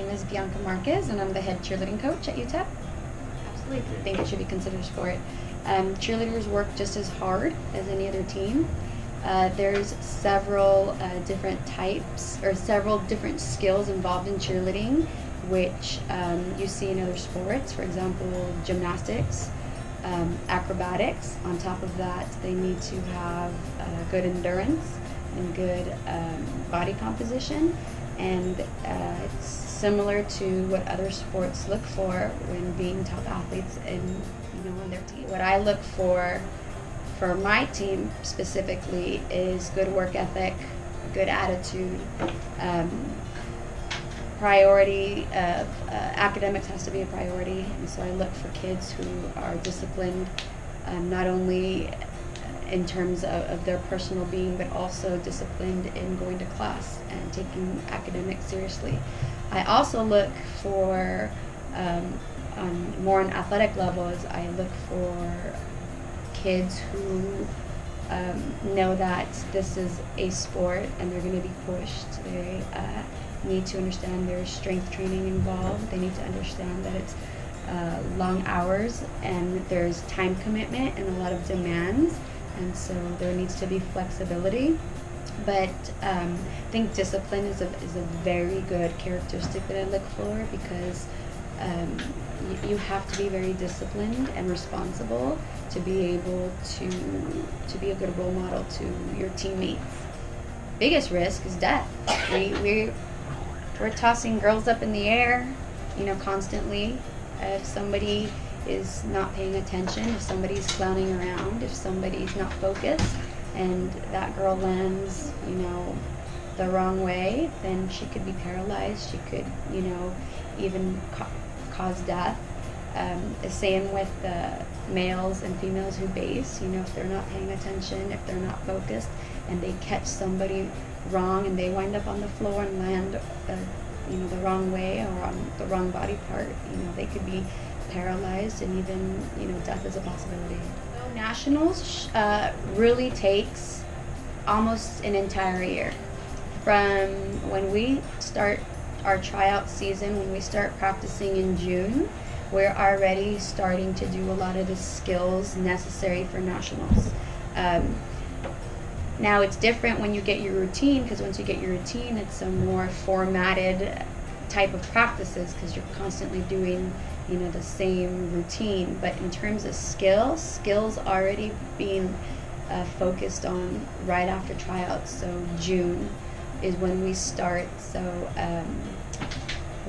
name is Bianca Marquez, and I'm the head cheerleading coach at UTEP. Absolutely think it should be considered a sport. Cheerleaders work just as hard as any other team. There's several different types or several different skills involved in cheerleading, which you see in other sports. For example, gymnastics, acrobatics. On top of that, they need to have good endurance and good body composition, and it's similar to what other sports look for when being top athletes on their team. What I look for my team specifically is good work ethic, good attitude, priority of academics has to be a priority, and so I look for kids who are disciplined, not only in terms of their personal being, but also disciplined in going to class and taking academics seriously. I also look for, on more on athletic levels, I look for kids who know that this is a sport and they're going to be pushed. They need to understand there's strength training involved. They need to understand that it's long hours and there's time commitment and a lot of demands, and so there needs to be flexibility. But I think discipline is a very good characteristic that I look for, because you have to be very disciplined and responsible to be able to be a good role model to your teammates. Biggest risk is death. We're tossing girls up in the air, constantly. If somebody is not paying attention, if somebody's clowning around, if somebody's not focused, and that girl lands, the wrong way, then she could be paralyzed. She could, even cause death. The same with the males and females who base. If they're not paying attention, if they're not focused, and they catch somebody wrong and they wind up on the floor and land, the wrong way or on the wrong body part, they could be paralyzed, and even, death is a possibility. So nationals really takes almost an entire year. From when we start our tryout season, when we start practicing in June, we're already starting to do a lot of the skills necessary for nationals. Now it's different when you get your routine, because once you get your routine, it's a more formatted type of practices, because you're constantly doing the same routine. But in terms of skills already being focused on right after tryouts. So June is when we start. So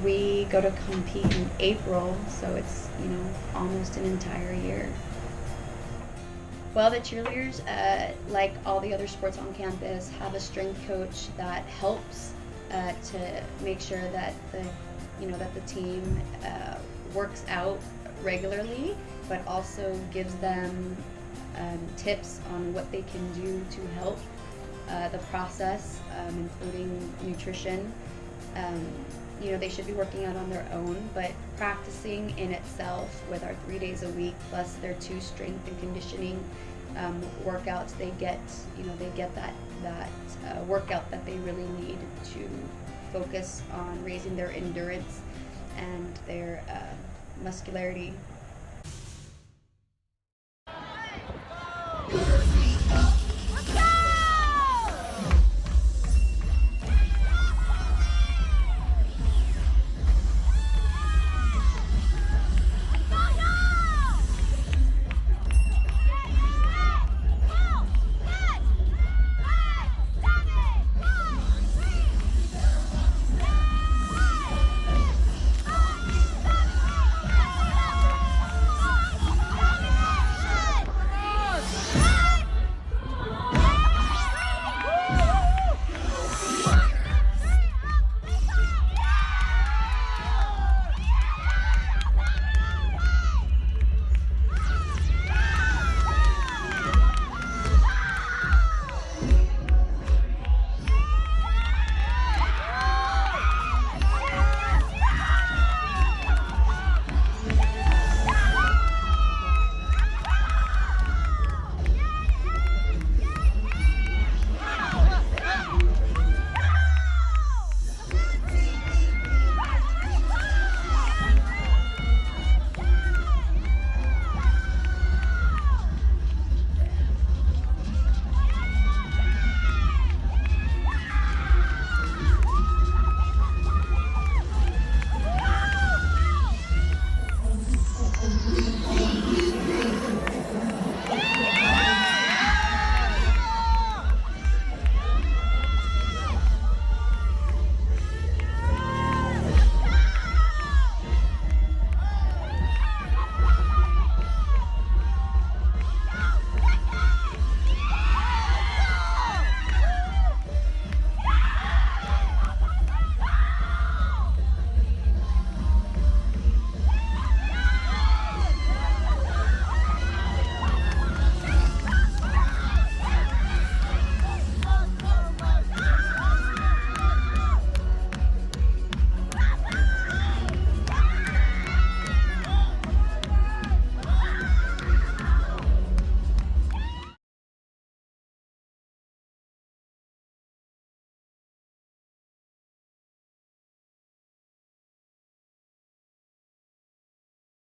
we go to compete in April, so it's almost an entire year. Well, the cheerleaders, like all the other sports on campus, have a strength coach that helps to make sure that the team works out regularly, but also gives them tips on what they can do to help the process, including nutrition. They should be working out on their own, but practicing in itself with our 3 days a week plus their 2 strength and conditioning workouts, they get that workout that they really need to focus on raising their endurance and their muscularity